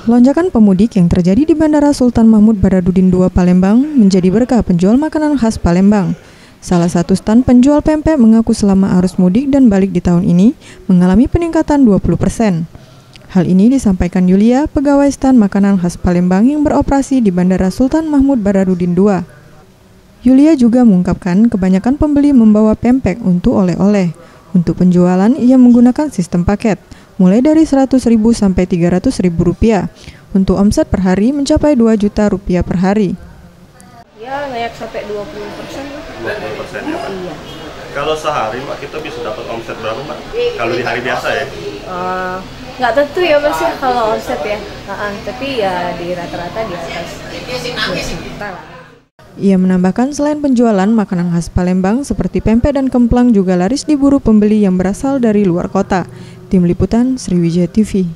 Lonjakan pemudik yang terjadi di Bandara Sultan Mahmud Badarudin II Palembang menjadi berkah penjual makanan khas Palembang. Salah satu stan penjual pempek mengaku selama arus mudik dan balik di tahun ini mengalami peningkatan 20%. Hal ini disampaikan Yulia, pegawai stan makanan khas Palembang yang beroperasi di Bandara Sultan Mahmud Badarudin II. Yulia juga mengungkapkan kebanyakan pembeli membawa pempek untuk oleh-oleh. Untuk penjualan, ia menggunakan sistem paket, mulai dari Rp100.000 sampai Rp300.000. Untuk omset per hari mencapai Rp2 juta per hari. Ya, naik sampai 20%. 20% ya, Pak? Iya. Kalau sehari, Pak, kita bisa dapat omset berapa, Pak? Kalau di hari biasa ya? Nggak tentu ya, Mas, ya, kalau omset ya. Tapi ya di rata-rata di atas 2 juta lah. Ia menambahkan selain penjualan makanan khas Palembang seperti pempek dan kemplang juga laris diburu pembeli yang berasal dari luar kota. Tim Liputan Sriwijaya TV.